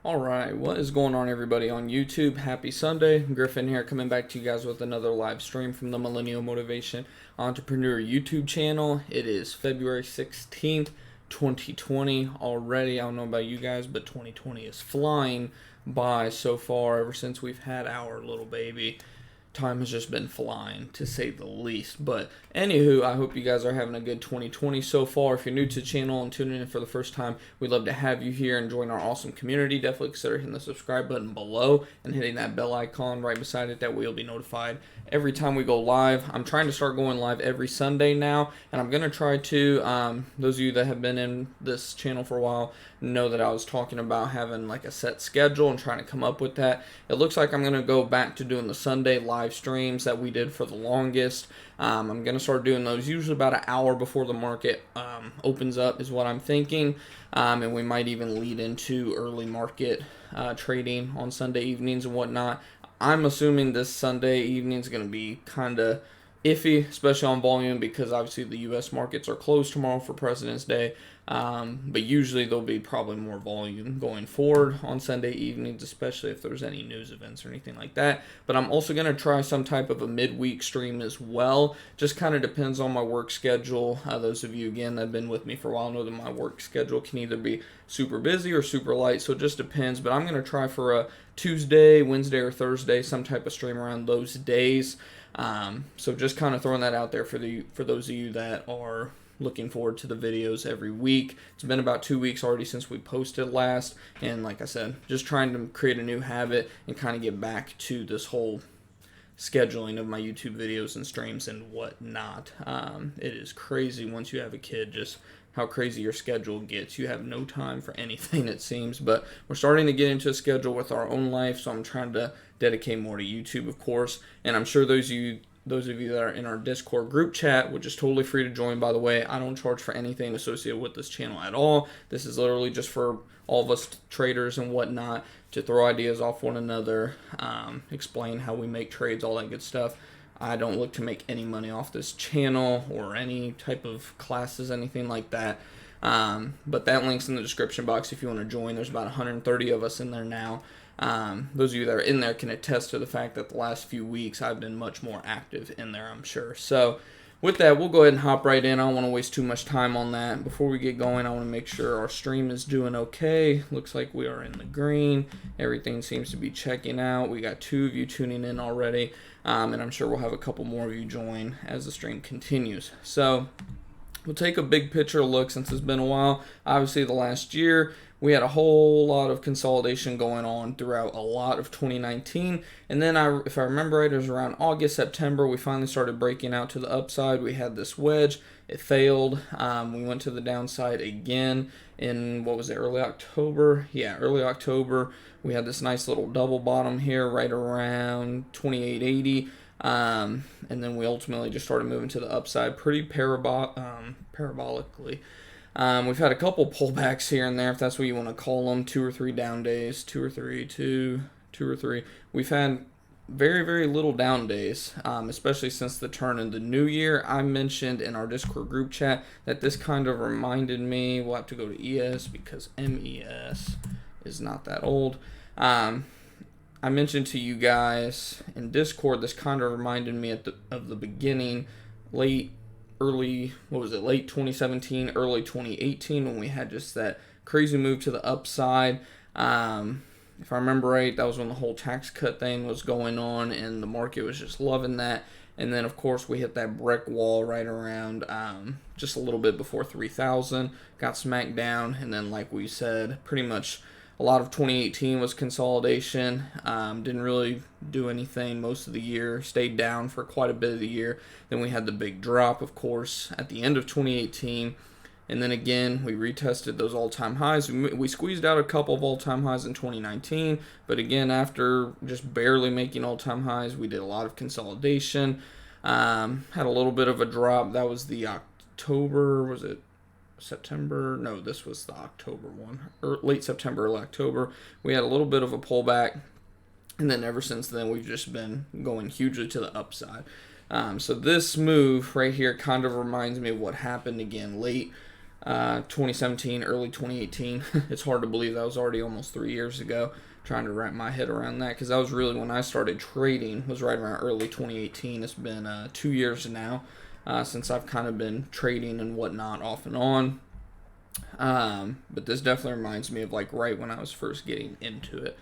Alright, what is going on, everybody on YouTube? Happy Sunday. Griffin here, coming back to you guys with another live stream from the Millennial Motivation Entrepreneur YouTube channel. It is February 16th, 2020 already. I don't know about you guys, but 2020 is flying by so far ever since we've had our little baby. Time has just been flying, to say the least. But anywho, I hope you guys are having a good 2020 so far. If you're new to the channel and tuning in for the first time, we'd love to have you here and join our awesome community. Definitely consider hitting the subscribe button below and hitting that bell icon right beside it. That way you'll be notified every time we go live. I'm trying to start going live every Sunday now, and I'm going to try to, those of you that have been in this channel for a while know that I was talking about having like a set schedule and trying to come up with that. It looks like I'm going to go back to doing the Sunday live streams that we did for the longest. I'm going to start doing those usually about an hour before the market opens up is what I'm thinking. And we might even lead into early market trading on Sunday evenings and whatnot. I'm assuming this Sunday evening is going to be kind of iffy, especially on volume, because obviously the U.S. markets are closed tomorrow for President's Day. But usually there'll be probably more volume going forward on Sunday evenings, especially if there's any news events or anything like that. But I'm also going to try some type of a midweek stream as well. Just kind of depends on my work schedule. Those of you, again, that have been with me for a while know that my work schedule can either be super busy or super light, so it just depends. But I'm going to try for a Tuesday, Wednesday, or Thursday, some type of stream around those days. So just kind of throwing that out there for those of you that are looking forward to the videos every week. It's been about 2 weeks already since we posted last, and like I said, just trying to create a new habit and kind of get back to this whole scheduling of my YouTube videos and streams and whatnot. It is crazy once you have a kid, just how crazy your schedule gets. You have no time for anything, it seems, but we're starting to get into a schedule with our own life, so I'm trying to dedicate more to YouTube, of course, and I'm sure those of you that are in our Discord group chat, which is totally free to join, by the way. I don't charge for anything associated with this channel at all. This is literally just for all of us traders and whatnot to throw ideas off one another, explain how we make trades, all that good stuff. I don't look to make any money off this channel or any type of classes, anything like that. But that link's in the description box if you want to join. There's about 130 of us in there now. Those of you that are in there can attest to the fact that the last few weeks I've been much more active in there, I'm sure. So with that, we'll go ahead and hop right in. I don't want to waste too much time on that. Before we get going, I want to make sure our stream is doing okay. Looks like we are in the green. Everything seems to be checking out. We got 2 of you tuning in already, and I'm sure we'll have a couple more of you join as the stream continues. So we'll take a big picture look since it's been a while. Obviously, the last year, we had a whole lot of consolidation going on throughout a lot of 2019. And then, if I remember right, it was around August, September, we finally started breaking out to the upside. We had this wedge. It failed. We went to the downside again in, what was it, early October? Yeah, early October. We had this nice little double bottom here right around 2880. And then we ultimately just started moving to the upside pretty parabolically. We've had a couple pullbacks here and there, if that's what you want to call them, 2 or 3 down days, 2 or 3. We've had very, very little down days, especially since the turn in the new year. I mentioned in our Discord group chat that this kind of reminded me, we'll have to go to ES because MES is not that old. I mentioned to you guys in Discord, this kind of reminded me of the beginning, late 2017, early 2018, when we had just that crazy move to the upside. If I remember right, that was when the whole tax cut thing was going on, and the market was just loving that. And then, of course, we hit that brick wall right around just a little bit before 3,000, got smacked down, and then, like we said, pretty much a lot of 2018 was consolidation. Didn't really do anything most of the year. Stayed down for quite a bit of the year. Then we had the big drop, of course, at the end of 2018. And then again, we retested those all-time highs. We squeezed out a couple of all-time highs in 2019. But again, after just barely making all-time highs, we did a lot of consolidation. Had a little bit of a drop. That was the October, was it September? No, this was the October one, or late September, early October. We had a little bit of a pullback, and then ever since then, we've just been going hugely to the upside. So this move right here kind of reminds me of what happened again late 2017, early 2018. It's hard to believe that was already almost 3 years ago. Trying to wrap my head around that, because that was really when I started trading, was right around early 2018. It's been 2 years now since I've kind of been trading and whatnot off and on. But this definitely reminds me of like right when I was first getting into it.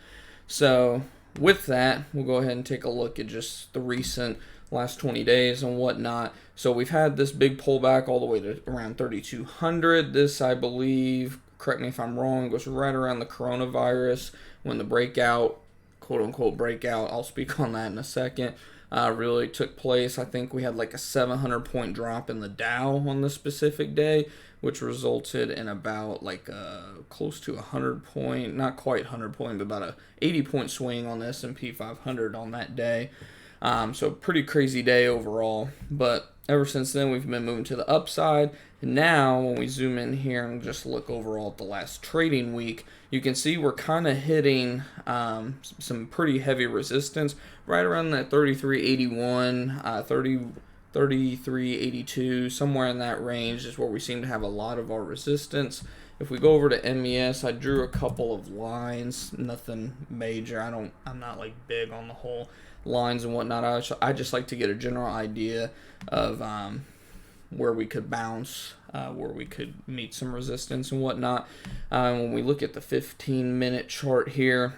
So with that, we'll go ahead and take a look at just the recent last 20 days and whatnot. So we've had this big pullback all the way to around 3,200. This, I believe, correct me if I'm wrong, goes right around the coronavirus when the breakout, quote unquote breakout, I'll speak on that in a second, really took place. I think we had like a 700 point drop in the Dow on this specific day, which resulted in about like close to 100 point, not quite 100 point, but about a 80 point swing on the S&P 500 on that day. So pretty crazy day overall, but ever since then we've been moving to the upside. And now when we zoom in here and just look overall at the last trading week, you can see we're kind of hitting some pretty heavy resistance right around that 3381, 3382, somewhere in that range is where we seem to have a lot of our resistance. If we go over to MES, I drew a couple of lines, nothing major. I'm not like big on the whole lines and whatnot. I just like to get a general idea of where we could bounce, where we could meet some resistance and whatnot. When we look at the 15-minute chart here,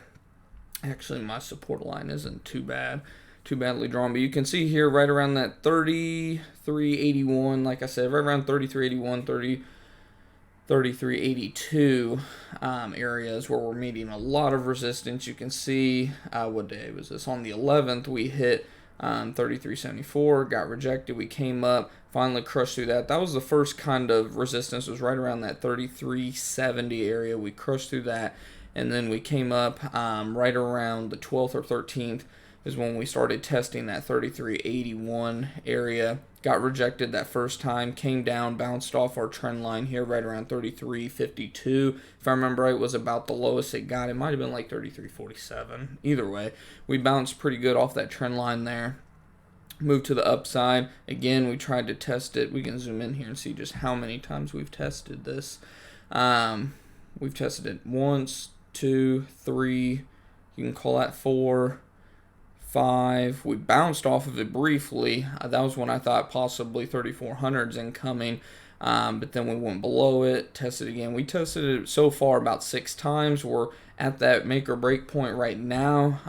actually my support line isn't too badly drawn, but you can see here right around that 3381, like I said, right around 3381, 3382 areas where we're meeting a lot of resistance. You can see, what day was this? On the 11th, we hit 3374, got rejected. We came up, finally crushed through that. That was the first kind of resistance, was right around that 3370 area. We crushed through that, and then we came up right around the 12th or 13th is when we started testing that 3381 area. Got rejected that first time, came down, bounced off our trend line here right around 3352. If I remember right, it was about the lowest it got. It might have been like 3347. Either way, we bounced pretty good off that trend line there. Moved to the upside. Again, we tried to test it. We can zoom in here and see just how many times we've tested this. We've tested it once, 2, 3, you can call that 4, 5. We bounced off of it briefly. That was when I thought possibly 3400's incoming, but then we went below it, tested again. We tested it so far about 6 times. We're at that make or break point right now.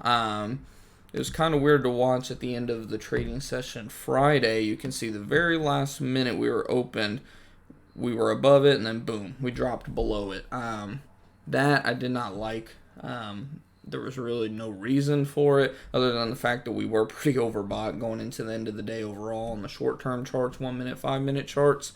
It was kind of weird to watch at the end of the trading session Friday. You can see the very last minute we were opened, we were above it, and then boom, we dropped below it. That I did not like. There was really no reason for it other than the fact that we were pretty overbought going into the end of the day overall on the short-term charts, 1 minute, 5 minute charts.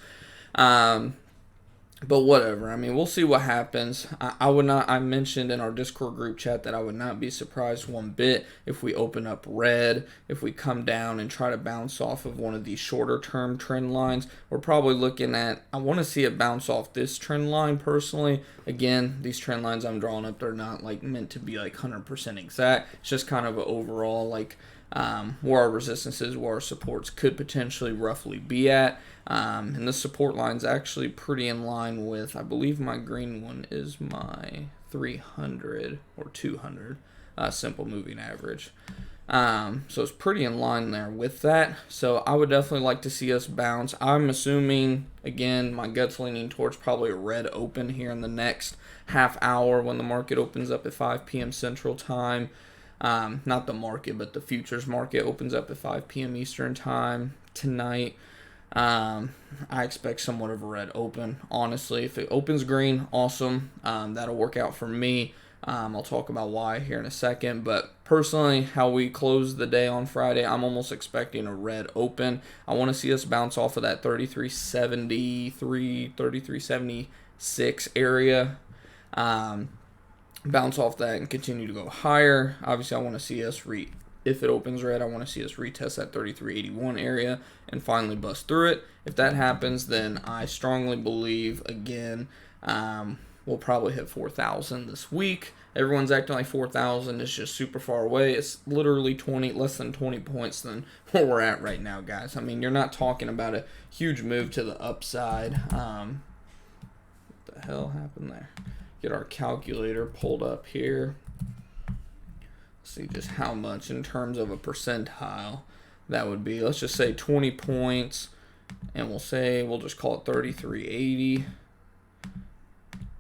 But whatever. I mean, we'll see what happens. I mentioned in our Discord group chat that I would not be surprised one bit if we open up red, if we come down and try to bounce off of one of these shorter term trend lines. We're probably looking at, I want to see it bounce off this trend line personally. Again, these trend lines I'm drawing up, they're not like meant to be like 100% exact. It's just kind of an overall like where our resistances, where our supports could potentially roughly be at. And the support line is actually pretty in line with, I believe my green one is my 300 or 200 simple moving average. So it's pretty in line there with that. So I would definitely like to see us bounce. I'm assuming, again, my gut's leaning towards probably a red open here in the next half hour when the market opens up at 5 p.m. Central Time. Not the market, but the futures market opens up at 5 p.m. Eastern Time tonight. I expect somewhat of a red open. Honestly, if it opens green, awesome. That'll work out for me. I'll talk about why here in a second. But personally, how we close the day on Friday, I'm almost expecting a red open. I want to see us bounce off of that 3373, 3376 area. Bounce off that and continue to go higher. Obviously, I want to see us if it opens red, I want to see us retest that 3381 area and finally bust through it. If that happens, then I strongly believe, again, we'll probably hit 4,000 this week. Everyone's acting like 4,000 is just super far away. It's literally less than 20 points than where we're at right now, guys. I mean, you're not talking about a huge move to the upside. the hell happened there? Get our calculator pulled up here. See just how much in terms of a percentile that would be. Let's just say 20 points, and we'll just call it 3380.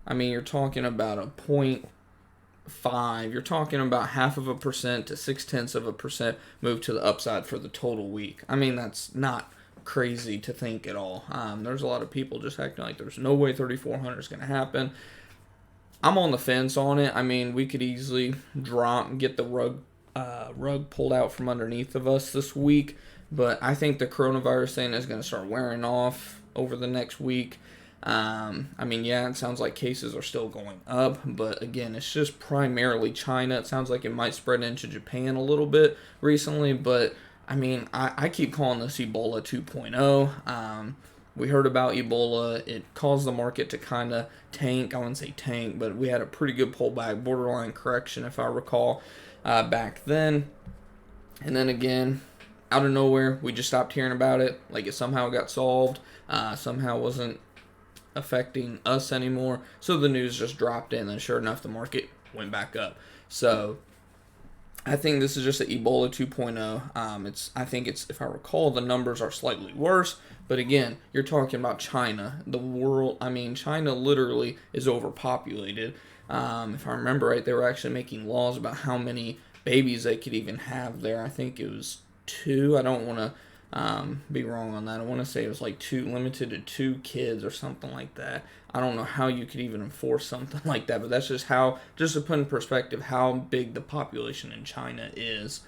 I mean, you're talking about a 0.5. You're talking about 0.5% to 0.6% move to the upside for the total week. I mean, that's not crazy to think at all. There's a lot of people just acting like there's no way 3,400 is going to happen. I'm on the fence on it. I mean, we could easily get the rug pulled out from underneath of us this week, but I think the coronavirus thing is going to start wearing off over the next week. I mean, yeah, it sounds like cases are still going up, but again, it's just primarily China. It sounds like it might spread into Japan a little bit recently, but I mean, I keep calling this Ebola 2.0. We heard about Ebola. It caused the market to kind of tank. I wouldn't say tank, but we had a pretty good pullback, borderline correction, if I recall, back then. And then again, out of nowhere, we just stopped hearing about it. Like it somehow got solved. Somehow wasn't affecting us anymore. So the news just dropped in, and sure enough, the market went back up. So I think this is just an Ebola 2.0. I think if I recall, the numbers are slightly worse. But again, you're talking about China. The world, I mean, China literally is overpopulated. If I remember right, they were actually making laws about how many babies they could even have there. I think it was 2. I don't want to be wrong on that. I want to say it was like 2, limited to 2 kids or something like that. I don't know how you could even enforce something like that, but that's just to put in perspective how big the population in China is.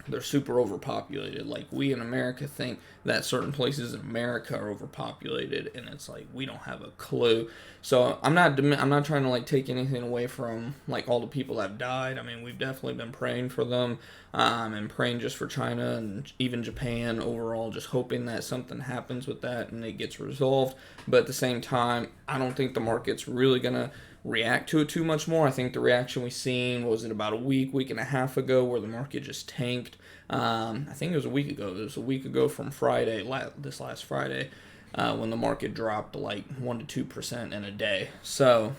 They're super overpopulated. Like, we in America think that certain places in America are overpopulated, and it's like we don't have a clue. So I'm not trying to like take anything away from like all the people that have died. I mean, we've definitely been praying for them, and praying just for China and even Japan overall, just hoping that something happens with that and it gets resolved. But at the same time, I don't think the market's really gonna react to it too much more. I think the reaction we seen was it about a week and a half ago where the market just tanked. I think it was a week ago. It was a week ago from Friday, this last Friday, when the market dropped like 1 to 2% in a day. So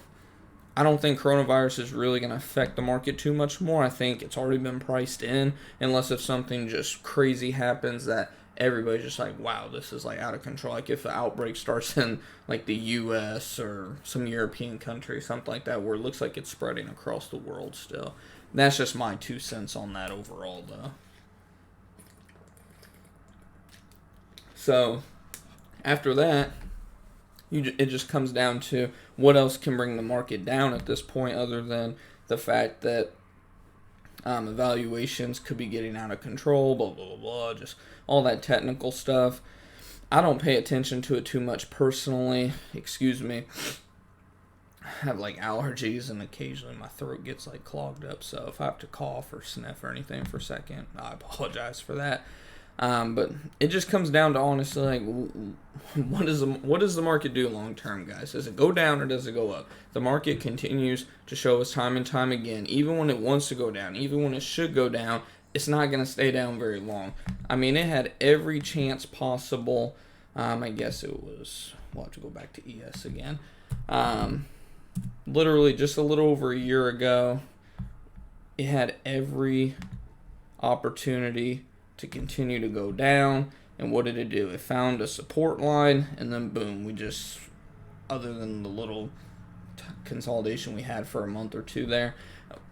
I don't think coronavirus is really going to affect the market too much more. I think it's already been priced in, unless if something just crazy happens that everybody's just like, wow, this is like out of control. Like if the outbreak starts in like the U.S. or some European country, something like that, where it looks like it's spreading across the world still. That's just my 2 cents on that overall, though. So after that, it just comes down to what else can bring the market down at this point, other than the fact that evaluations could be getting out of control, blah, blah, blah, blah, just all that technical stuff. I don't pay attention to it too much personally. Excuse me. I have like allergies, and occasionally my throat gets like clogged up, so if I have to cough or sniff or anything for a second, I apologize for that. But it just comes down to honestly, like, what does the market do long term, guys? Does it go down or does it go up? The market continues to show us time and time again, even when it wants to go down, even when it should go down, it's not going to stay down very long. I mean, it had every chance possible. I guess it was, we'll have to go back to ES again. Literally just a little over a year ago, it had every opportunity to continue to go down, and what did it do? It found a support line, and then boom, we just, other than the little consolidation we had for a month or two there,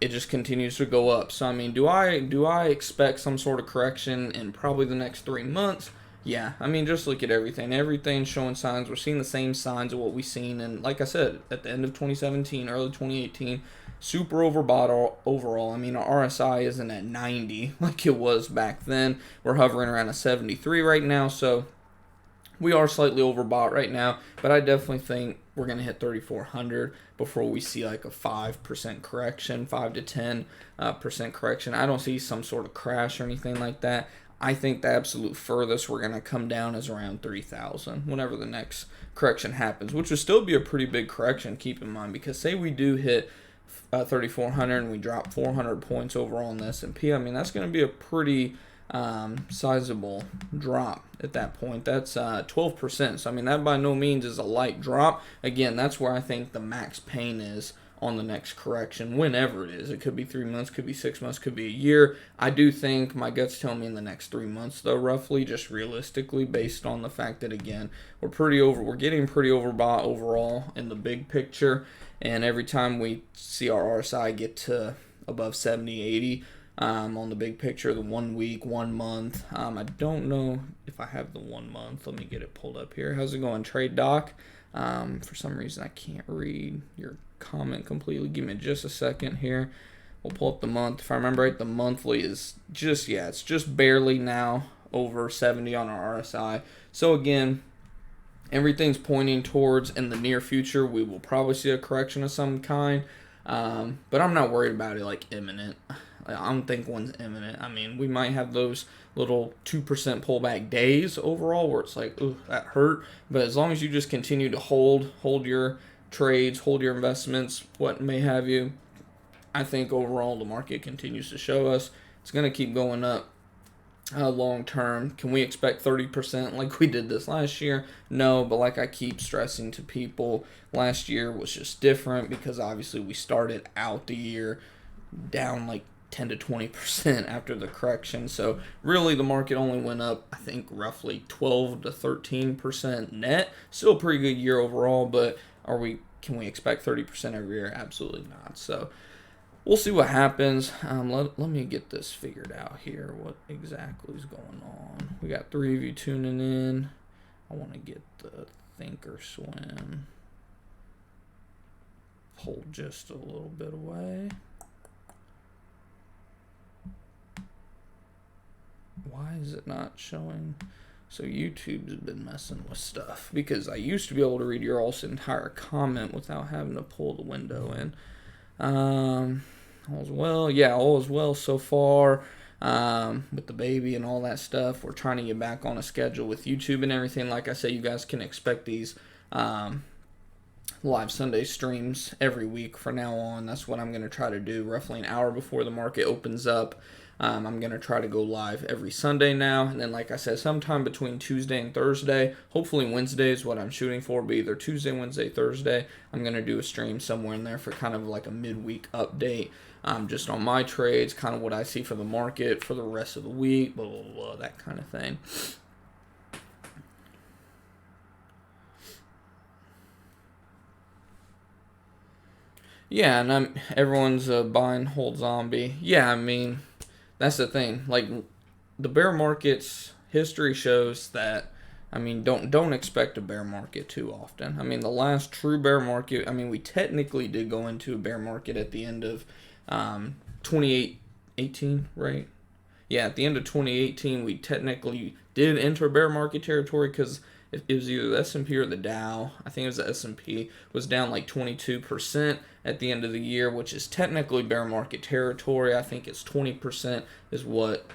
it just continues to go up. So I mean, do I expect some sort of correction in probably the next 3 months? Yeah, I mean, just look at everything. Everything's showing signs. We're seeing the same signs of what we've seen, and like I said, at the end of 2017, early 2018, super overbought overall. I mean, our RSI isn't at 90 like it was back then. We're hovering around a 73 right now, so we are slightly overbought right now, but I definitely think we're going to hit 3,400 before we see like a 5% correction, 5 to 10% correction. I don't see some sort of crash or anything like that. I think the absolute furthest we're going to come down is around 3,000 whenever the next correction happens, which would still be a pretty big correction, keep in mind, because say we do hit 3,400 and we drop 400 points overall in the S&P. I mean, that's going to be a pretty sizable drop at that point. That's 12%. So, I mean, that by no means is a light drop. Again, that's where I think the max pain is on the next correction, whenever it is. It could be 3 months, could be 6 months, could be a year. I do think my gut's telling me in the next 3 months, though, roughly, just realistically, based on the fact that, again, we're getting pretty overbought overall in the big picture. And every time we see our RSI get to above 70, 80, on the big picture, the 1 week, 1 month. I don't know if I have the 1 month. Let me get it pulled up here. How's it going, Trade Doc? For some reason, I can't read your comment completely. Give me just a second here. We'll pull up the month. If I remember right, the monthly is it's just barely now over 70 on our RSI. So again, everything's pointing towards in the near future we will probably see a correction of some kind. But I'm not worried about it like imminent. I don't think one's imminent. I mean, we might have those little 2% pullback days overall where it's like, ooh, that hurt. But as long as you just continue to hold your trades, hold your investments, what may have you, I think overall the market continues to show us it's going to keep going up long term. Can we expect 30% like we did this last year? No, but like I keep stressing to people, last year was just different because obviously we started out the year down like 10 to 20% after the correction. So really the market only went up, I think, roughly 12 to 13% net. Still a pretty good year overall, but can we expect 30% every year? Absolutely not. So we'll see what happens. Let me get this figured out here, what exactly is going on. We got 3 of you tuning in. I want to get the Thinkorswim pulled just a little bit away. Why is it not showing? So YouTube's been messing with stuff because I used to be able to read your all's entire comment without having to pull the window in. All's well. Yeah, all is well so far. With the baby and all that stuff, we're trying to get back on a schedule with YouTube and everything. Like I said, you guys can expect these live Sunday streams every week from now on. That's what I'm going to try to do, roughly an hour before the market opens up. I'm going to try to go live every Sunday now. And then, like I said, sometime between Tuesday and Thursday, hopefully Wednesday is what I'm shooting for, but either Tuesday, Wednesday, Thursday, I'm going to do a stream somewhere in there for kind of like a midweek update, just on my trades, kind of what I see for the market for the rest of the week, blah, blah, blah, that kind of thing. Yeah, and everyone's buying Hold Zombie. Yeah, I mean, that's the thing. Like, the bear market's history shows that, I mean, don't expect a bear market too often. I mean, the last true bear market, I mean, we technically did go into a bear market at the end of 2018, right? Yeah, at the end of 2018, we technically did enter bear market territory because it was either the S&P or the Dow. I think it was the S&P was down like 22% at the end of the year, which is technically bear market territory. I think it's 20% is what,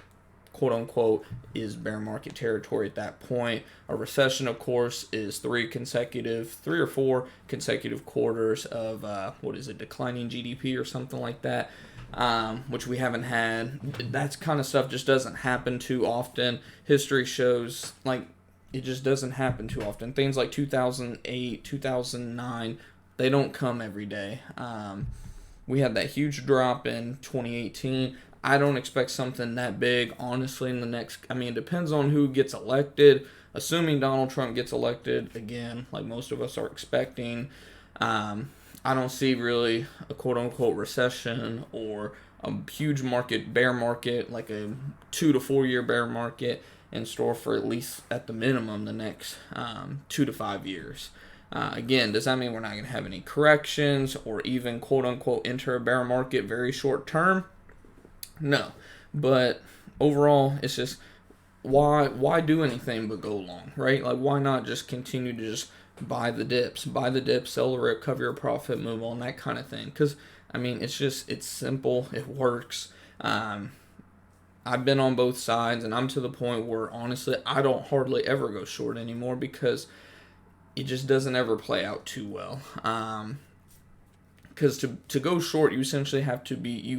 quote unquote, is bear market territory at that point. A recession, of course, is 3 or 4 consecutive quarters of declining GDP or something like that. Which we haven't had. That kind of stuff just doesn't happen too often. History shows like it just doesn't happen too often. Things like 2008, 2009, they don't come every day. We had that huge drop in 2018. I don't expect something that big, honestly, in the next... I mean, it depends on who gets elected. Assuming Donald Trump gets elected, again, like most of us are expecting, I don't see really a quote-unquote recession or a huge bear market, like a 2 to 4 year bear market in store for at least at the minimum the next 2 to 5 years. Again, does that mean we're not going to have any corrections or even quote-unquote enter a bear market very short term? No. But overall, it's just why do anything but go long, right? Like, why not just continue to just buy the dips, sell the rip, cover your profit, move on, that kind of thing. Because, I mean, it's simple. It works. I've been on both sides, and I'm to the point where, honestly, I don't hardly ever go short anymore because it just doesn't ever play out too well. because to go short, you essentially have to be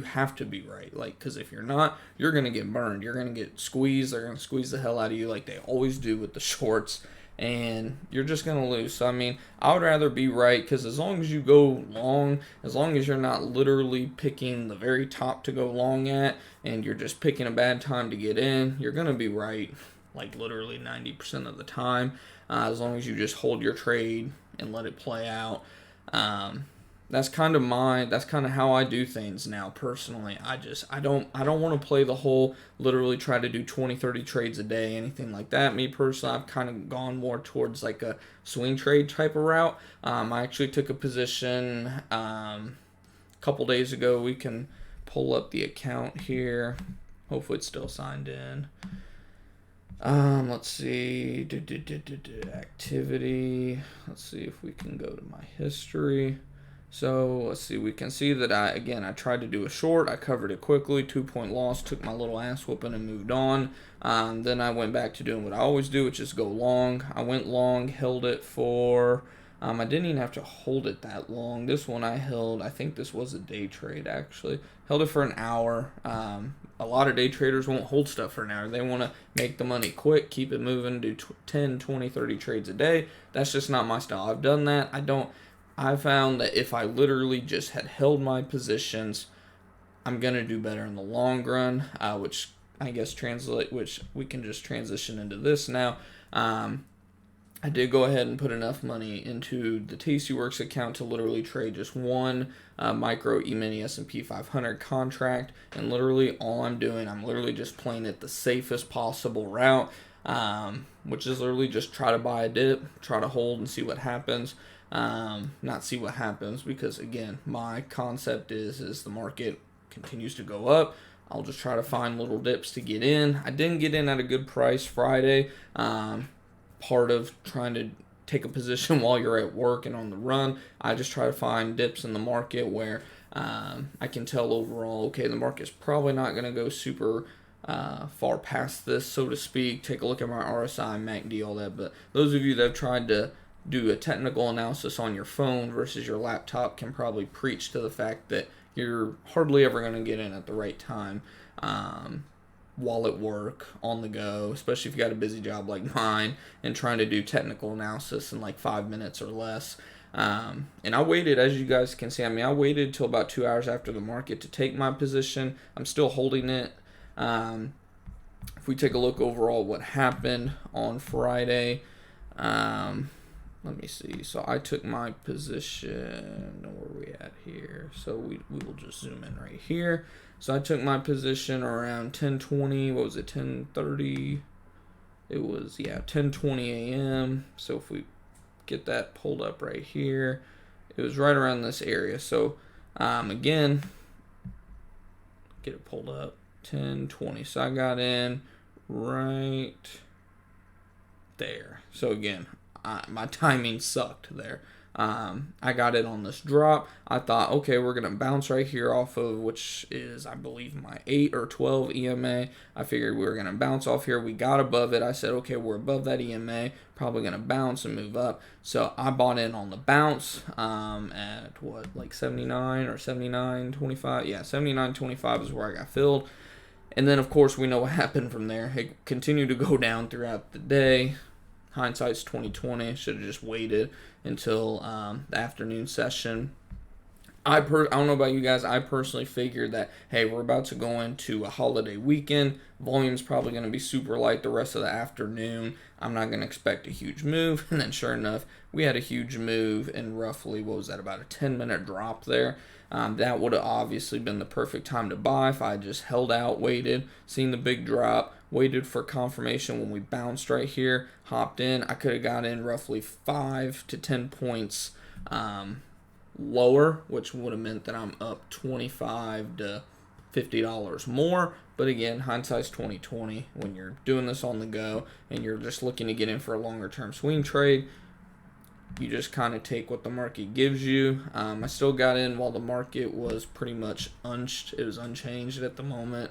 right. Like, because if you're not, you're gonna get burned. You're gonna get squeezed. They're gonna squeeze the hell out of you, like they always do with the shorts, and you're just gonna lose. So I mean, I would rather be right, because as long as you go long, as long as you're not literally picking the very top to go long at, and you're just picking a bad time to get in, you're gonna be right, like literally 90% of the time. As long as you just hold your trade and let it play out. That's kind of how I do things now personally. I don't want to play the whole literally try to do 20-30 trades a day, anything like that. Me personally, I've kind of gone more towards like a swing trade type of route. I actually took a position a couple days ago. We can pull up the account here. Hopefully it's still signed in. Let's see. Activity. Let's see if we can go to my history. So let's see. We can see that I tried to do a short. I covered it quickly. 2-point loss. Took my little ass whooping and moved on. Then I went back to doing what I always do, which is go long. I went long, held it for. I didn't even have to hold it that long. This one I held. I think this was a day trade actually. Held it for an hour. A lot of day traders won't hold stuff for an hour. They want to make the money quick, keep it moving, do 10, 20, 30 trades a day. That's just not my style. I've done that. I found that if I literally just had held my positions, I'm going to do better in the long run, which we can just transition into this now. I did go ahead and put enough money into the Tastyworks account to literally trade just one micro E-mini S&P 500 contract, and literally all I'm literally just playing it the safest possible route, which is literally just try to buy a dip, try to hold and see what happens. Not see what happens, because again, my concept is the market continues to go up, I'll just try to find little dips to get in. I didn't get in at a good price Friday. Part of trying to take a position while you're at work and on the run, I just try to find dips in the market where I can tell overall, okay, the market's probably not going to go super far past this, so to speak. Take a look at my RSI, MACD, all that. But those of you that have tried to do a technical analysis on your phone versus your laptop can probably preach to the fact that you're hardly ever going to get in at the right time. While at work, on the go, especially if you got a busy job like mine and trying to do technical analysis in like 5 minutes or less. And I waited, as you guys can see, I waited till about 2 hours after the market to take my position. I'm still holding it. If we take a look overall what happened on Friday, let me see. So I took my position, where are we at here? So we will just zoom in right here. So I took my position around 10:20. What was it? 10:30. It was 10:20 a.m. So if we get that pulled up right here, it was right around this area. So again, get it pulled up. 10:20. So I got in right there. So again, my timing sucked there. I got it on this drop. I thought, okay, we're going to bounce right here off of, which is, I believe, my 8 or 12 EMA. I figured we were going to bounce off here. We got above it. I said, okay, we're above that EMA. Probably going to bounce and move up. So I bought in on the bounce at, like 79 or 79.25? Yeah, 79.25 is where I got filled. And then, of course, we know what happened from there. It continued to go down throughout the day. Hindsight's 2020. Should have just waited until the afternoon session. I don't know about you guys. I personally figured that, hey, we're about to go into a holiday weekend. Volume's probably going to be super light the rest of the afternoon. I'm not going to expect a huge move. And then sure enough, we had a huge move in roughly, about a 10-minute drop there. That would have obviously been the perfect time to buy if I just held out, waited, seen the big drop, waited for confirmation when we bounced right here, hopped in. I could have got in roughly 5 to 10 points lower, which would have meant that I'm up $25 to $50 more. But again, hindsight's 2020. When you're doing this on the go and you're just looking to get in for a longer term swing trade, you just kind of take what the market gives you. I still got in while the market was pretty much unchanged at the moment.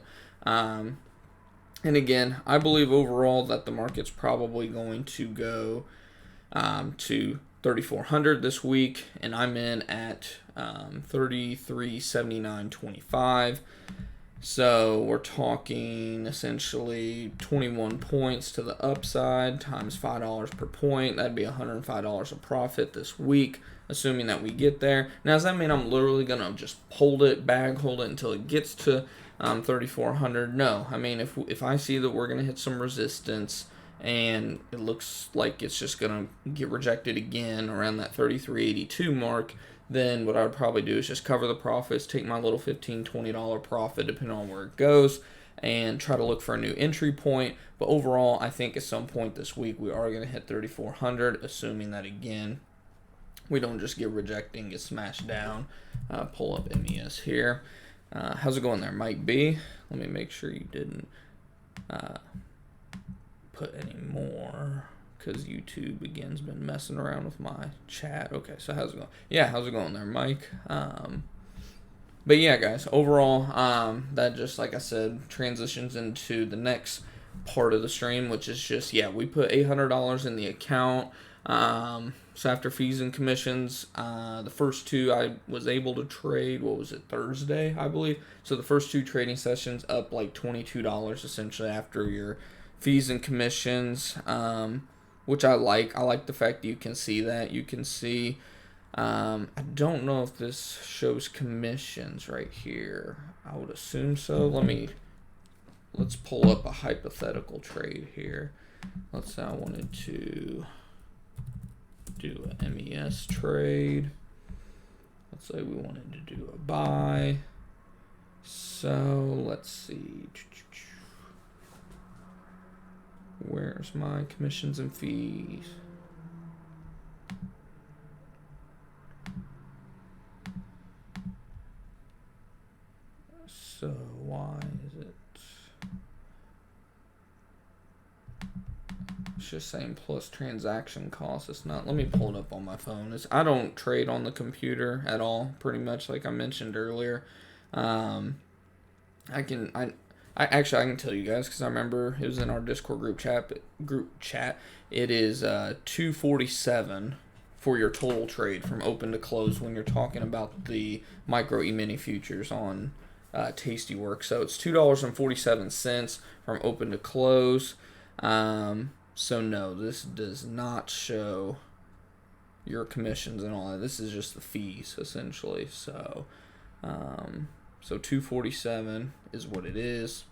And again, I believe overall that the market's probably going to go to 3,400 this week, and I'm in at 33.79.25. So we're talking essentially 21 points to the upside times $5 per point. That'd be $105 of profit this week, assuming that we get there. Now, does that mean I'm literally going to just hold it until it gets to 3,400? No. I mean, if I see that we're going to hit some resistance and it looks like it's just going to get rejected again around that 33.82 mark, then what I would probably do is just cover the profits, take my little $15, $20 profit, depending on where it goes, and try to look for a new entry point. But overall, I think at some point this week we are going to hit 3,400, assuming that, again, we don't just get rejected and get smashed down. Pull up MES here. How's it going there, Mike B? Let me make sure you didn't put any more, because YouTube, again, has been messing around with my chat. Okay, so how's it going? Yeah, how's it going there, Mike? But yeah, guys, overall, that just, like I said, transitions into the next part of the stream, which is just, we put $800 in the account. So after fees and commissions, the first two I was able to trade, Thursday, I believe. So the first two trading sessions up like $22 essentially after your fees and commissions, which I like. I like the fact that you can see that. You can see, I don't know if this shows commissions right here. I would assume so. Let's pull up a hypothetical trade here. Let's say I wanted to do an MES trade. Let's say we wanted to do a buy. So let's see. Where's my commissions and fees? So why is it? It's just saying plus transaction costs. It's not. Let me pull it up on my phone. I don't trade on the computer at all, pretty much, like I mentioned earlier. I can tell you guys, because I remember it was in our Discord group chat. It is 247 for your total trade from open to close when you're talking about the micro E-mini futures on Tastyworks. So it's $2.47 from open to close. So no, this does not show your commissions and all that. This is just the fees essentially. So, so 247 is what it is.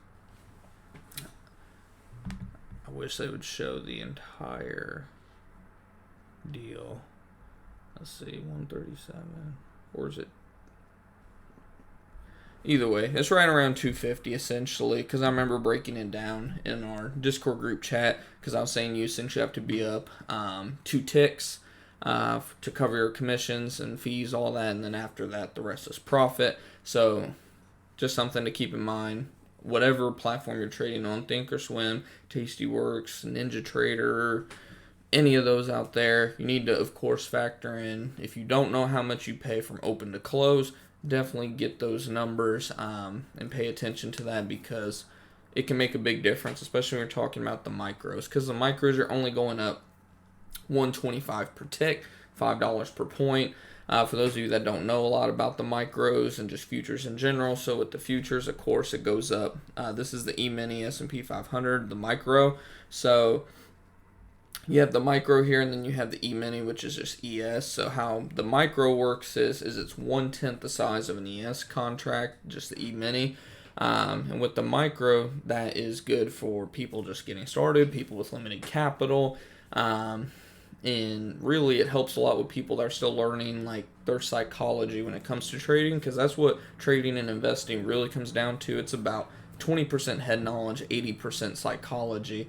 I wish they would show the entire deal. Let's see, 137, or is it? Either way, it's right around 250 essentially, because I remember breaking it down in our Discord group chat, because I was saying you essentially have to be up 2 ticks to cover your commissions and fees, all that, and then after that, the rest is profit. So just something to keep in mind. Whatever platform you're trading on, Thinkorswim, Tastyworks, NinjaTrader, any of those out there, you need to, of course, factor in, if you don't know how much you pay from open to close, definitely get those numbers and pay attention to that, because it can make a big difference, especially when you're talking about the micros, because the micros are only going up $1.25 per tick, $5 per point. For those of you that don't know a lot about the micros and just futures in general, so with the futures, of course, it goes up. This is the E-mini S&P 500, the micro. So you have the micro here, and then you have the E-mini, which is just ES. So how the micro works is it's 1/10 the size of an ES contract, just the E-mini. And with the micro, that is good for people just getting started, people with limited capital. And really, it helps a lot with people that are still learning, like, their psychology when it comes to trading, because that's what trading and investing really comes down to. It's about 20% head knowledge, 80% psychology,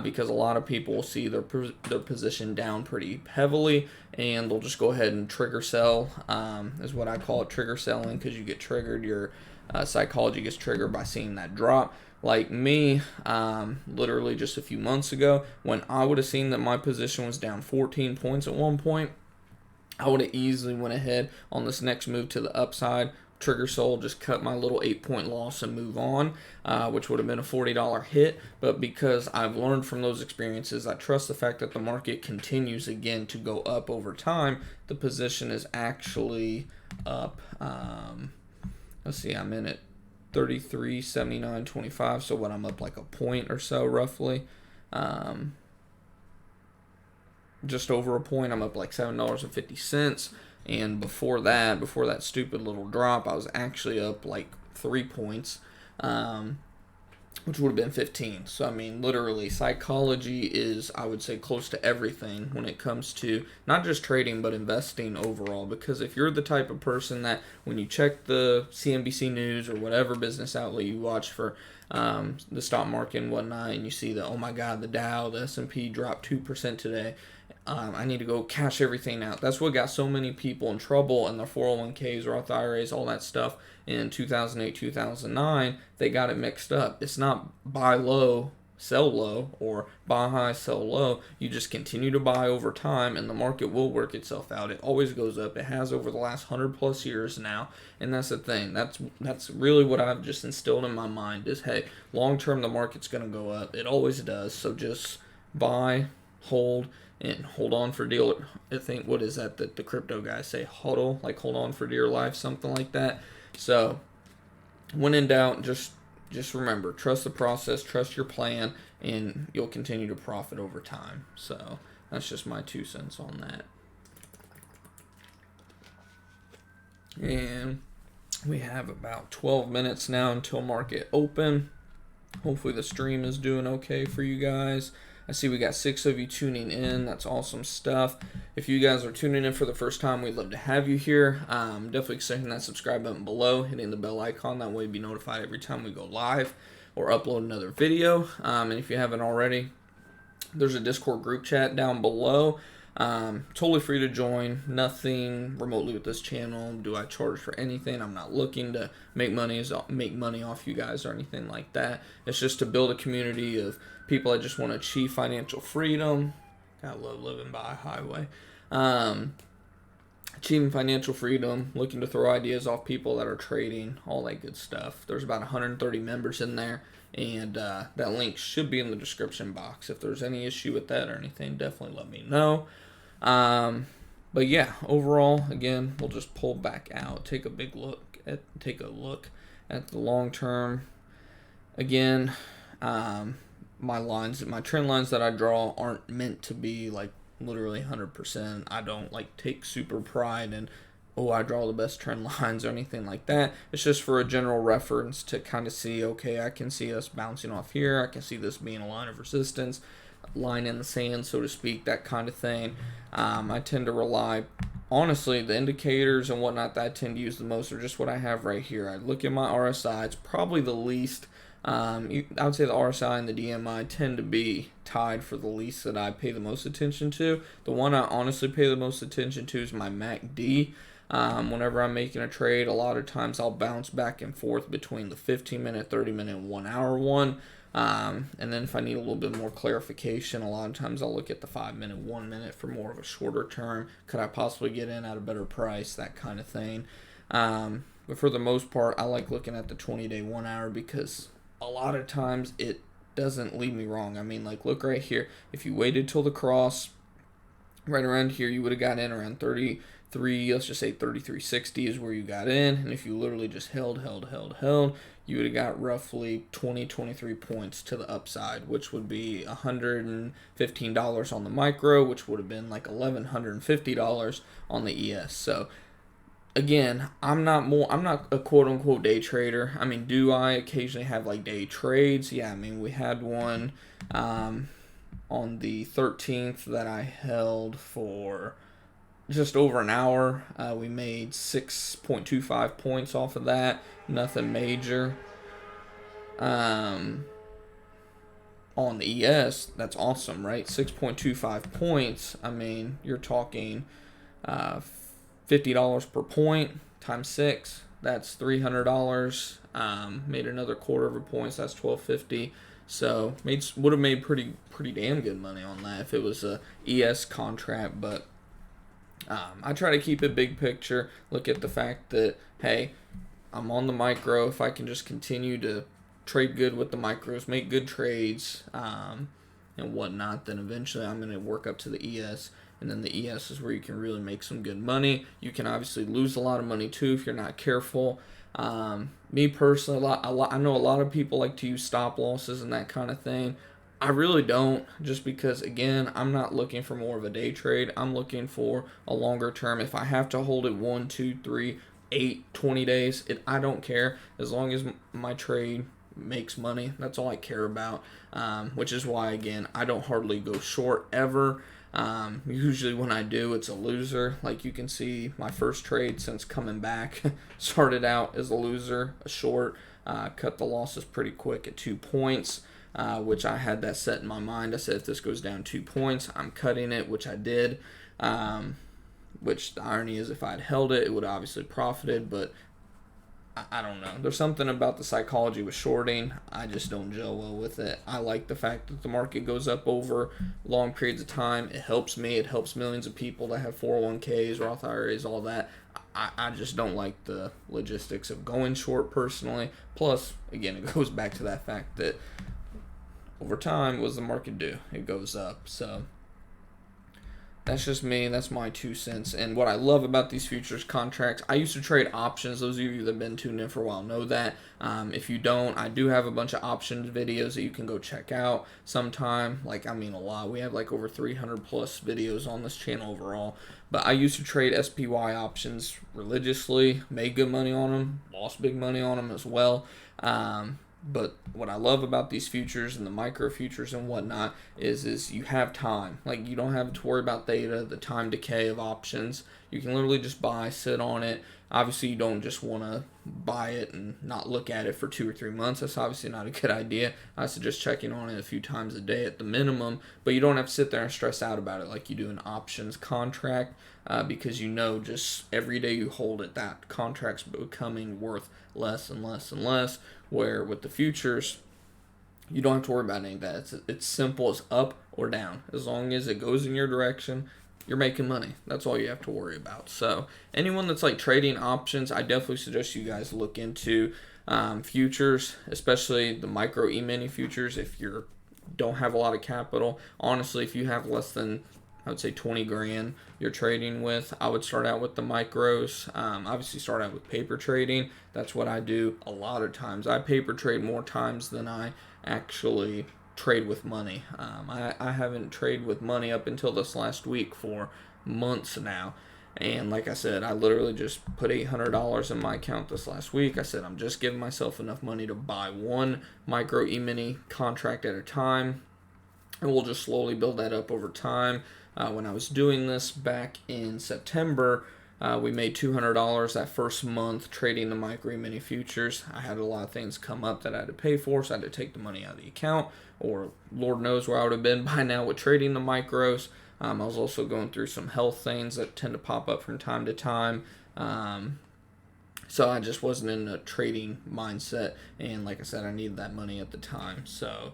because a lot of people will see their position down pretty heavily, and they'll just go ahead and trigger sell, is what I call it, trigger selling, because you get triggered, your psychology gets triggered by seeing that drop. Like me, literally just a few months ago, when I would have seen that my position was down 14 points at one point, I would have easily went ahead on this next move to the upside, trigger sold, just cut my little 8-point loss and move on, which would have been a $40 hit. But because I've learned from those experiences, I trust the fact that the market continues again to go up over time. The position is actually up. Let's see, I'm in it 33.79.25. So what, I'm up like a point or so roughly. Just over a point. I'm up like $7.50. And before that stupid little drop, I was actually up like 3 points, which would have been 15. So, I mean, literally, psychology is, I would say, close to everything when it comes to not just trading, but investing overall. Because if you're the type of person that when you check the CNBC News or whatever business outlet you watch for the stock market and whatnot, and you see that, oh my God, the Dow, the S&P dropped 2% today, I need to go cash everything out. That's what got so many people in trouble in their 401ks, Roth IRAs, all that stuff in 2008, 2009. They got it mixed up. It's not buy low, sell low, or buy high, sell low. You just continue to buy over time, and the market will work itself out. It always goes up. It has over the last 100+ years now, and that's the thing. That's really what I've just instilled in my mind is, hey, long term the market's going to go up. It always does. So just buy, hold, and hold on for dear. I think, what is that the crypto guys say? HODL, like hold on for dear life, something like that. So when in doubt, just remember, trust the process, trust your plan, and you'll continue to profit over time. So that's just my 2 cents on that. And we have about 12 minutes now until market open. Hopefully the stream is doing okay for you guys. I see we got 6 of you tuning in. That's awesome stuff. If you guys are tuning in for the first time, we'd love to have you here. Definitely clicking that subscribe button below, hitting the bell icon. That way you'll be notified every time we go live or upload another video. And if you haven't already, there's a Discord group chat down below. Totally free to join. Nothing remotely with this channel do I charge for anything. I'm not looking to make money off you guys or anything like that. It's just to build a community of people that just want to achieve financial freedom. I love living by a highway. Achieving financial freedom, looking to throw ideas off people that are trading, all that good stuff. There's about 130 members in there, and that link should be in the description box. If there's any issue with that or anything, definitely let me know. But yeah, overall, again, we'll just pull back out, take a look at the long term. Again, my trend lines that I draw aren't meant to be like literally 100%. I don't like take super pride in, oh, I draw the best trend lines or anything like that. It's just for a general reference to kind of see, okay, I can see us bouncing off here. I can see this being a line of resistance, line in the sand, so to speak, that kind of thing. I tend to rely, honestly, the indicators and whatnot that I tend to use the most are just what I have right here. I look at my RSI. It's probably the least. I would say the RSI and the DMI tend to be tied for the least that I pay the most attention to. The one I honestly pay the most attention to is my MACD. Whenever I'm making a trade, a lot of times I'll bounce back and forth between the 15-minute, 30-minute, and 1-hour one. And then if I need a little bit more clarification, a lot of times I'll look at the 5-minute, 1 minute for more of a shorter term. Could I possibly get in at a better price? That kind of thing. But for the most part, I like looking at the 20-day, 1 hour because a lot of times it doesn't lead me wrong. I mean, like, look right here. If you waited till the cross right around here, you would have got in around 33, let's just say 33.60 is where you got in. And if you literally just held, you would have got roughly 23 points to the upside, which would be $115 on the micro, which would have been like $1,150 on the ES. So again, I'm not a quote-unquote day trader. I mean, do I occasionally have like day trades? Yeah, I mean, we had one on the 13th that I held for just over an hour. We made 6.25 points off of that. Nothing major. On the ES, that's awesome, right? 6.25 points. I mean, you're talking $50 per point times 6. That's $300. Made another quarter of a point. So that's $12.50. So would have made pretty damn good money on that if it was a ES contract. But I try to keep it big picture. Look at the fact that, hey, I'm on the micro. If I can just continue to trade good with the micros, make good trades, and whatnot, then eventually I'm going to work up to the ES. And then the ES is where you can really make some good money. You can obviously lose a lot of money too if you're not careful. Me personally, I know a lot of people like to use stop losses and that kind of thing. I really don't, just because, again, I'm not looking for more of a day trade. I'm looking for a longer term. If I have to hold it 1, 2, 3, 8, 20 days, I don't care. As long as my trade makes money, that's all I care about, which is why, again, I don't hardly go short ever. Usually when I do, it's a loser. Like you can see, my first trade since coming back started out as a loser, a short. Cut the losses pretty quick at 2 points, which I had that set in my mind. I said if this goes down 2 points, I'm cutting it, which I did. Which the irony is, if I'd held it, it would have obviously profited, but I don't know. There's something about the psychology with shorting. I just don't gel well with it. I like the fact that the market goes up over long periods of time. It helps me. It helps millions of people that have 401ks, Roth IRAs, all that. I just don't like the logistics of going short personally. Plus, again, it goes back to that fact that over time, what does the market do? It goes up. So that's just me. That's my 2 cents. And what I love about these futures contracts, I used to trade options. Those of you that have been tuned in for a while know that. If you don't, I do have a bunch of options videos that you can go check out sometime. A lot. We have over 300 plus videos on this channel overall. But I used to trade SPY options religiously, made good money on them, lost big money on them as well. But what I love about these futures and the micro futures and whatnot is you have time. You don't have to worry about theta, the time decay of options. You can literally just buy, sit on it. Obviously, you don't just want to buy it and not look at it for 2 or 3 months. That's obviously not a good idea. I suggest checking on it a few times a day at the minimum, but you don't have to sit there and stress out about it like you do an options contract, because just every day you hold it, that contract's becoming worth less and less and less, where with the futures, you don't have to worry about any of that. It's simple as up or down. As long as it goes in your direction, you're making money. That's all you have to worry about. So anyone that's trading options, I definitely suggest you guys look into futures, especially the micro E-mini futures. If you don't have a lot of capital, honestly, if you have less than, I would say, 20 grand you're trading with, I would start out with the micros. Obviously start out with paper trading. That's what I do a lot of times. I paper trade more times than I actually trade with money. I haven't traded with money up until this last week for months now. And like I said, I literally just put $800 in my account this last week. I said I'm just giving myself enough money to buy one micro E-mini contract at a time. And we'll just slowly build that up over time. When I was doing this back in September, we made $200 that first month trading the micro E-mini futures. I had a lot of things come up that I had to pay for, so I had to take the money out of the account, or Lord knows where I would have been by now with trading the micros. I was also going through some health things that tend to pop up from time to time. So I just wasn't in a trading mindset, and like I said, I needed that money at the time. So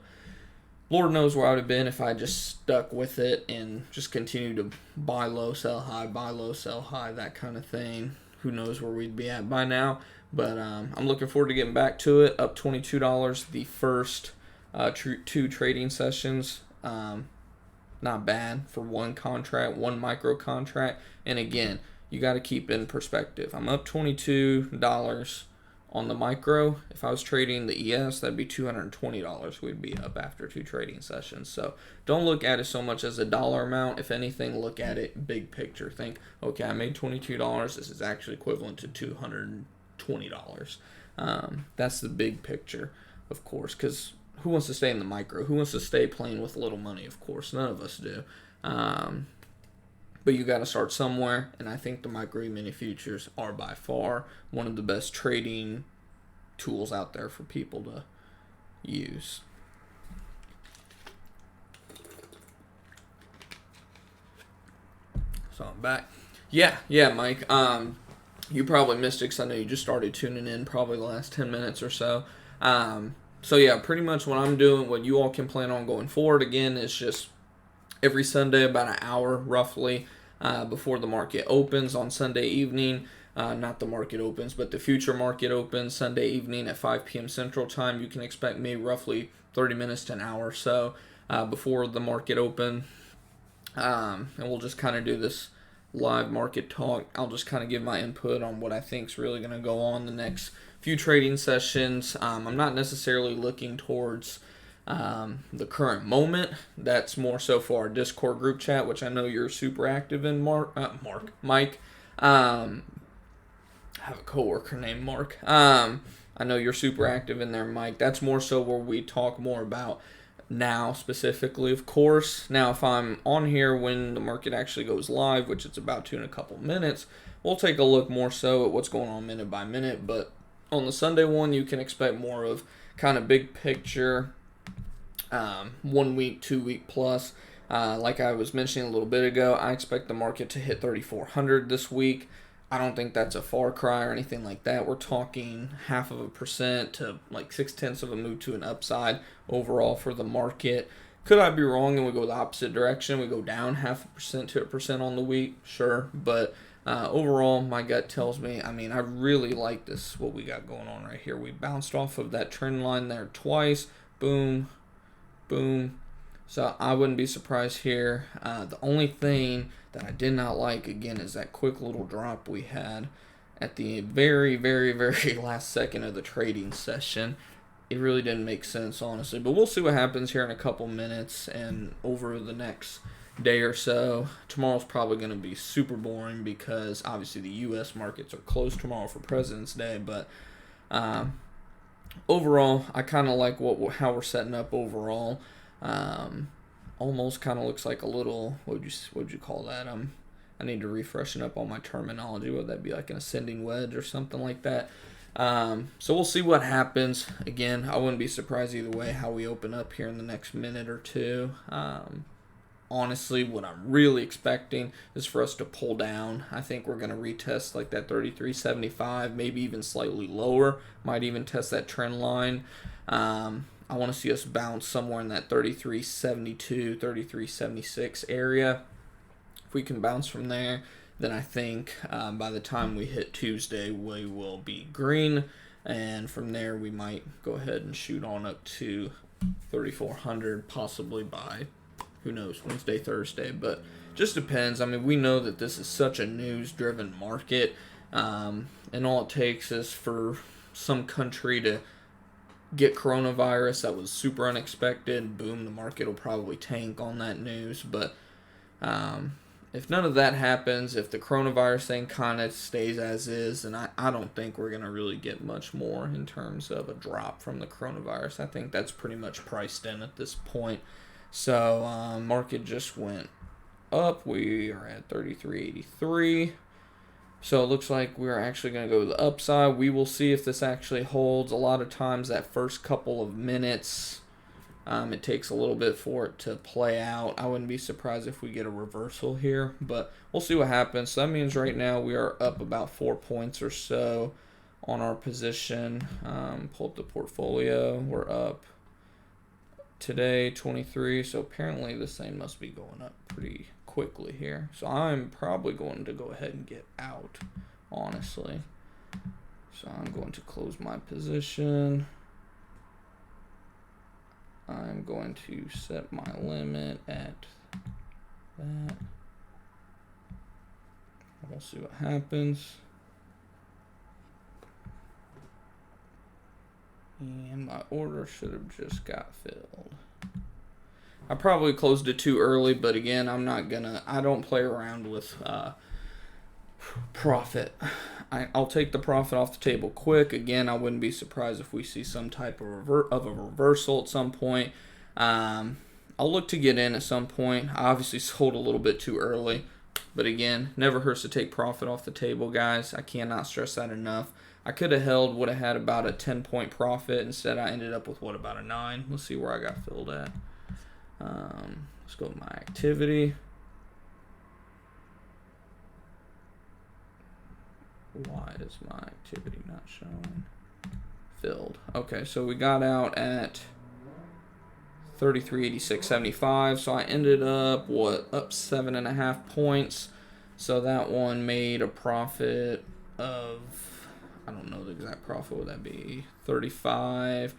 Lord knows where I would have been if I just stuck with it and just continued to buy low, sell high, that kind of thing. Who knows where we'd be at by now. But I'm looking forward to getting back to it. Up $22 the first 2 trading sessions. Not bad for one contract, one micro contract. And again, you got to keep in perspective. I'm up $22 on the micro. If I was trading the ES, that'd be $220 we'd be up after 2 trading sessions. So don't look at it so much as a dollar amount. If anything, look at it big picture. Think, okay, I made $22. This is actually equivalent to $220. That's the big picture, of course, because who wants to stay in the micro? Who wants to stay playing with little money? Of course, none of us do. But you got to start somewhere, and I think the micro E-mini futures are by far one of the best trading tools out there for people to use. So I'm back. Yeah, Mike. You probably missed it because I know you just started tuning in probably the last 10 minutes or so. So yeah, pretty much what I'm doing, what you all can plan on going forward, again, is just every Sunday about an hour roughly before the market opens on Sunday evening. not the market opens, but the future market opens Sunday evening at 5 p.m. Central Time. You can expect maybe roughly 30 minutes to an hour or so before the market open. And we'll just kind of do this live market talk. I'll just kind of give my input on what I think is really going to go on the next few trading sessions. I'm not necessarily looking towards the current moment. That's more so for our Discord group chat, which I know you're super active in, Mike. I have a coworker named Mark. I know you're super active in there, Mike. That's more so where we talk more about now specifically, of course. Now, if I'm on here when the market actually goes live, which it's about to in a couple minutes, we'll take a look more so at what's going on minute by minute. But on the Sunday one, you can expect more of kind of big picture, 1 week, 2 week plus. Like I was mentioning a little bit ago, I expect the market to hit 3,400 this week. I don't think that's a far cry or anything like that. We're talking 0.5% to like 0.6 of a move to an upside overall for the market. Could I be wrong and we go the opposite direction? We go down 0.5% to 1% on the week? Sure. But overall, my gut tells me, I really like this, what we got going on right here. We bounced off of that trend line there twice. Boom, boom. So I wouldn't be surprised here. The only thing that I did not like, again, is that quick little drop we had at the very, very, very last second of the trading session. It really didn't make sense, honestly. But we'll see what happens here in a couple minutes and over the next day or so. Tomorrow's probably going to be super boring because, obviously, the U.S. markets are closed tomorrow for President's Day. But overall, I kind of like how we're setting up overall. Almost kind of looks like a little, what would you call that? I need to refreshen up on my terminology. Would that be like an ascending wedge or something like that? So we'll see what happens. Again, I wouldn't be surprised either way how we open up here in the next minute or two. Honestly, what I'm really expecting is for us to pull down. I think we're going to retest like that 33.75, maybe even slightly lower. Might even test that trend line. I want to see us bounce somewhere in that 33.72, 33.76 area. If we can bounce from there, then I think by the time we hit Tuesday, we will be green. And from there, we might go ahead and shoot on up to 3,400, possibly by, who knows, Wednesday, Thursday. But just depends. We know that this is such a news-driven market. And all it takes is for some country to get coronavirus that was super unexpected. Boom, the market will probably tank on that news. But if none of that happens, if the coronavirus thing kind of stays as is, then I don't think we're going to really get much more in terms of a drop from the coronavirus. I think that's pretty much priced in at this point. So market just went up. We are at 33.83. So it looks like we're actually going to go to the upside. We will see if this actually holds. A lot of times that first couple of minutes, it takes a little bit for it to play out. I wouldn't be surprised if we get a reversal here, but we'll see what happens. So that means right now we are up about 4 points or so on our position. Pull up the portfolio. We're up today 23. So apparently this thing must be going up pretty quickly here. So I'm probably going to go ahead and get out, honestly. So I'm going to close my position. I'm going to set my limit at that. We'll see what happens. And my order should have just got filled. I probably closed it too early, but again, I don't play around with profit. I'll take the profit off the table quick. Again, I wouldn't be surprised if we see some type of a reversal at some point. I'll look to get in at some point. I obviously sold a little bit too early, but again, never hurts to take profit off the table, guys. I cannot stress that enough. I could have held, would have had about a 10-point profit. Instead, I ended up with, about a 9? Let's see where I got filled at. Let's go to my activity. Why is my activity not showing? Filled. Okay, so we got out at 33.86.75. So I ended up, up 7.5 points. So that one made a profit of, I don't know the exact profit. Would that be 35?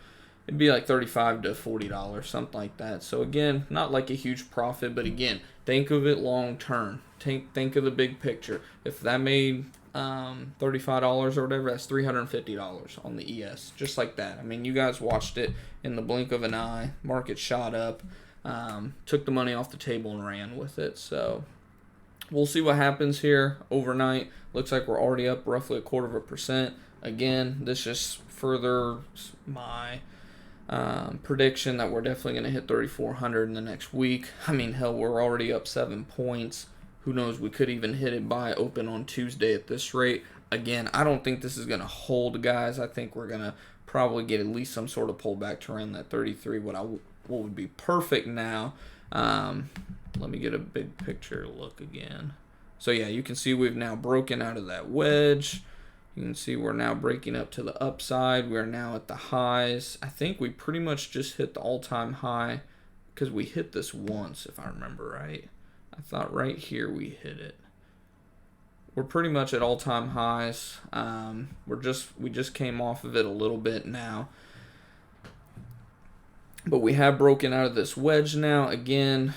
It'd be like $35 to $40, something like that. So again, not like a huge profit, but again, think of it long term. Think of the big picture. If that made $35 or whatever, that's $350 on the ES, just like that. I mean, you guys watched it in the blink of an eye. Market shot up, took the money off the table and ran with it. So we'll see what happens here overnight. Looks like we're already up roughly 0.25%. Again, this just furthers my prediction that we're definitely going to hit 3,400 in the next week. I mean, hell, we're already up 7 points. Who knows? We could even hit it by open on Tuesday at this rate. Again, I don't think this is going to hold, guys. I think we're going to probably get at least some sort of pullback to around that 33, what would be perfect now. Let me get a big picture look again. So, yeah, you can see we've now broken out of that wedge. You can see we're now breaking up to the upside. We're now at the highs. I think we pretty much just hit the all-time high because we hit this once, if I remember right. I thought right here we hit it. We're pretty much at all-time highs. We just came off of it a little bit now. But we have broken out of this wedge now. Again,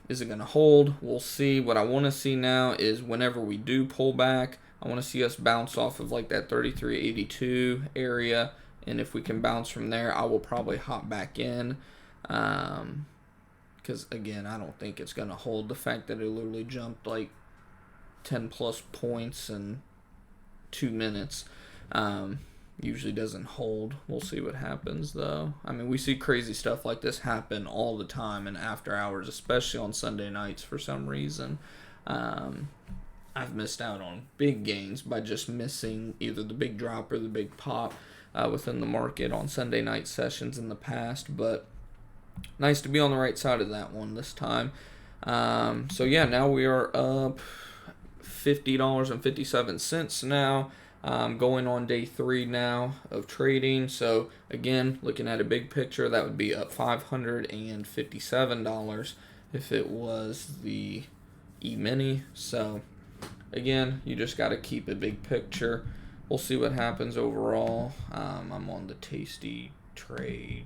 is it going to hold? We'll see. What I want to see now is whenever we do pull back, I want to see us bounce off of like that 33.82 area. And if we can bounce from there, I will probably hop back in. Because, again, I don't think it's going to hold. The fact that it literally jumped like 10 plus points in 2 minutes usually doesn't hold. We'll see what happens, though. I mean, we see crazy stuff like this happen all the time in after hours, especially on Sunday nights for some reason. I've missed out on big gains by just missing either the big drop or the big pop within the market on Sunday night sessions in the past, but nice to be on the right side of that one this time. So yeah, now we are up $50.57 now. Going on day 3 now of trading. So again, looking at a big picture, that would be up $557 if it was the E-mini. So again, you just got to keep a big picture. We'll see what happens overall. I'm on the Tasty Trade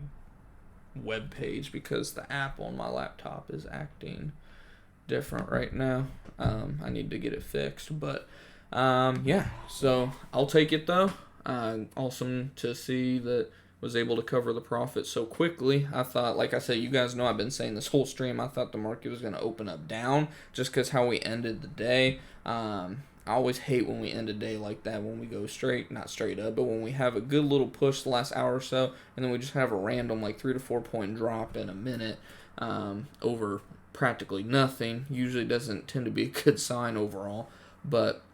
web page because the app on my laptop is acting different right now. I need to get it fixed, but yeah, so I'll take it though. Awesome to see that was able to cover the profit so quickly. I thought, like I said, you guys know I've been saying this whole stream, I thought the market was going to open up down just because how we ended the day. I always hate when we end a day like that, when we go not straight up, but when we have a good little push the last hour or so, and then we just have a random like 3 to 4 point drop in a minute over practically nothing. Usually doesn't tend to be a good sign overall, but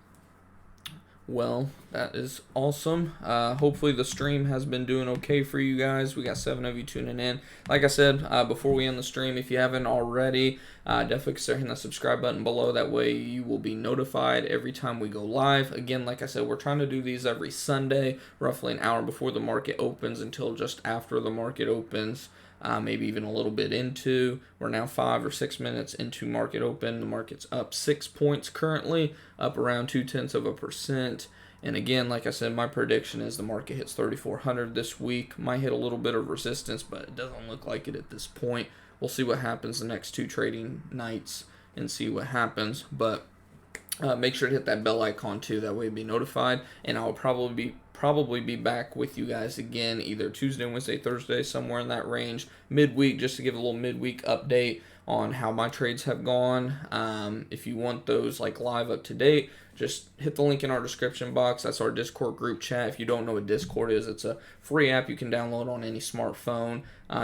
well, that is awesome. Hopefully the stream has been doing okay for you guys. We got 7 of you tuning in. Like I said, before we end the stream, if you haven't already, definitely consider hitting the subscribe button below. That way you will be notified every time we go live. Again, like I said, we're trying to do these every Sunday, roughly an hour before the market opens until just after the market opens. Maybe even a little bit into. We're now 5 or 6 minutes into market open. The market's up 6 points currently, up around 0.2%. And again, like I said, my prediction is the market hits 3,400 this week. Might hit a little bit of resistance, but it doesn't look like it at this point. We'll see what happens the next 2 trading nights and see what happens. But make sure to hit that bell icon too. That way you'll be notified. And I'll probably be back with you guys again either Tuesday, Wednesday, Thursday, somewhere in that range, midweek, just to give a little midweek update on how my trades have gone. If you want those like live up to date, just hit the link in our description box. That's our Discord group chat. If you don't know what Discord is, it's a free app you can download on any smartphone.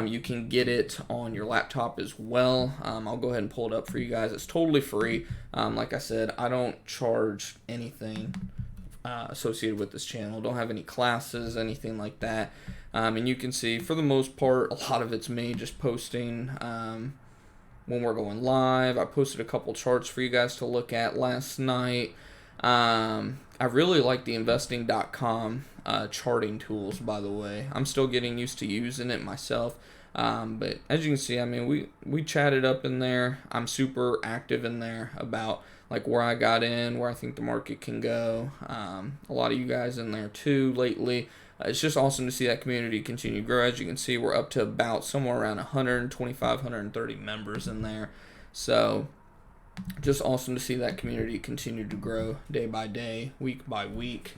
You can get it on your laptop as well. I'll go ahead and pull it up for you guys. It's totally free. Like I said, I don't charge anything associated with this channel. Don't have any classes, anything like that. And you can see, for the most part, a lot of it's me just posting when we're going live. I posted a couple charts for you guys to look at last night. I really like the investing.com charting tools, by the way. I'm still getting used to using it myself. But as you can see, I mean, we chatted up in there. I'm super active in there about like where I got in, where I think the market can go. A lot of you guys in there too lately. It's just awesome to see that community continue to grow. As you can see, we're up to about somewhere around 125, 130 members in there. So just awesome to see that community continue to grow day by day, week by week,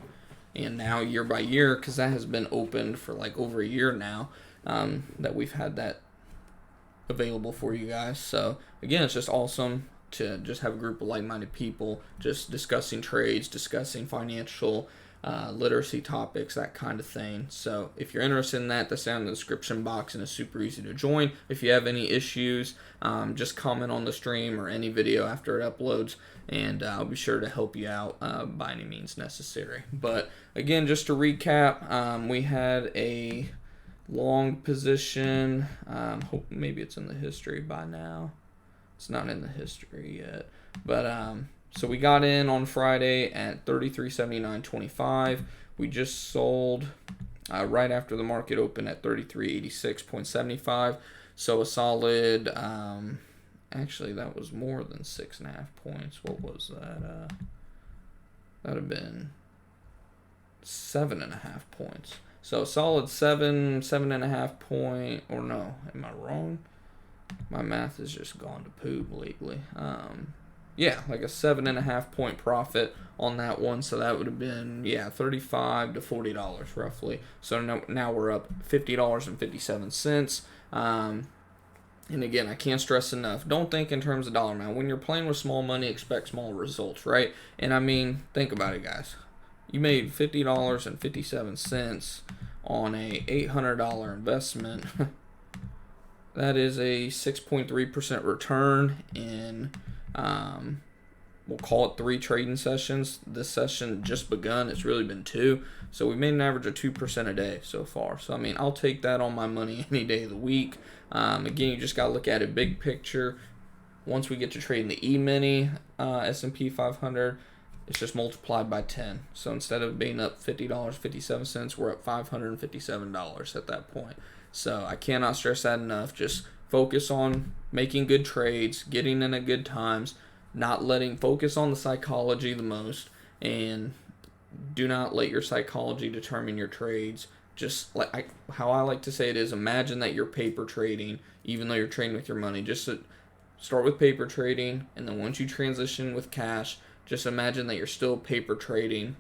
and now year by year, because that has been opened for like over a year now, that we've had that available for you guys. So again, it's just awesome to just have a group of like-minded people just discussing trades, discussing financial literacy topics, that kind of thing. So if you're interested in that, that's down in the description box, and it's super easy to join. If you have any issues, just comment on the stream or any video after it uploads, and I'll be sure to help you out by any means necessary. But again, just to recap, we had a long position. Hope maybe it's in the history by now. It's not in the history yet, but so we got in on Friday at 33.79.25. We just sold right after the market opened at 33.86.75. So a solid, actually that was more than 6.5 points. What was that? That'd have been 7.5 points. So solid 7.5 point, or no, am I wrong? My math has just gone to poop lately. Yeah, like a 7.5 point profit on that one. So that would have been, yeah, $35 to $40 roughly. So now we're up $50.57. And again, I can't stress enough, don't think in terms of dollar amount. When you're playing with small money, expect small results, right? And I mean, think about it, guys. You made $50.57 on a $800 investment. That is a 6.3% return in, we'll call it 3 trading sessions. This session just begun. It's really been 2. So we made an average of 2% a day so far. So, I mean, I'll take that on my money any day of the week. Again, you just got to look at it big picture. Once we get to trading the E-mini S&P 500, it's just multiplied by 10. So instead of being up $50.57, we're up $557 at that point. So I cannot stress that enough. Just focus on making good trades, getting in at good times, focus on the psychology the most, and do not let your psychology determine your trades. Just how I like to say it is, imagine that you're paper trading, even though you're trading with your money. Just start with paper trading, and then once you transition with cash, just imagine that you're still paper trading,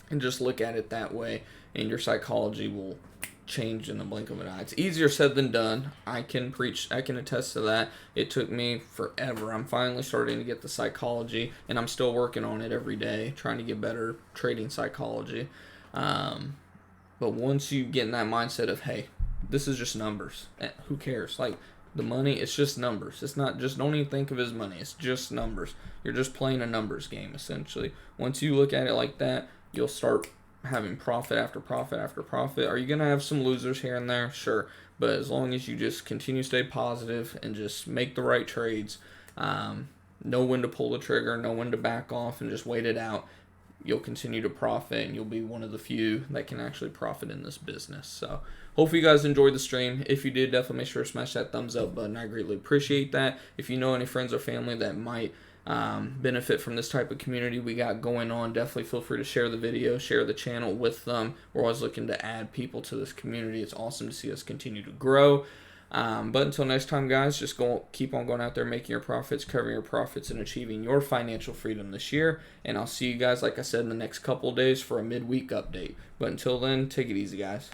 and just look at it that way, and your psychology will change in the blink of an eye. It's easier said than done. I can attest to that. It took me forever. I'm finally starting to get the psychology, and I'm still working on it every day, trying to get better trading psychology. But once you get in that mindset of, hey, this is just numbers. Who cares? Like, the money, it's just numbers. It's not just, don't even think of it as money. It's just numbers. You're just playing a numbers game, essentially. Once you look at it like that, you'll start having profit after profit after profit. Are you going to have some losers here and there? Sure. But as long as you just continue to stay positive and just make the right trades, know when to pull the trigger, know when to back off, and just wait it out, you'll continue to profit, and you'll be one of the few that can actually profit in this business. So hopefully you guys enjoyed the stream. If you did, definitely make sure to smash that thumbs up button. I greatly appreciate that. If you know any friends or family that might benefit from this type of community we got going on, definitely feel free to share the video, share the channel with them. We're always looking to add people to this community. It's awesome to see us continue to grow. But until next time, guys, just keep on going out there, making your profits, covering your profits, and achieving your financial freedom this year. And I'll see you guys, like I said, in the next couple of days for a midweek update. But until then, take it easy, guys.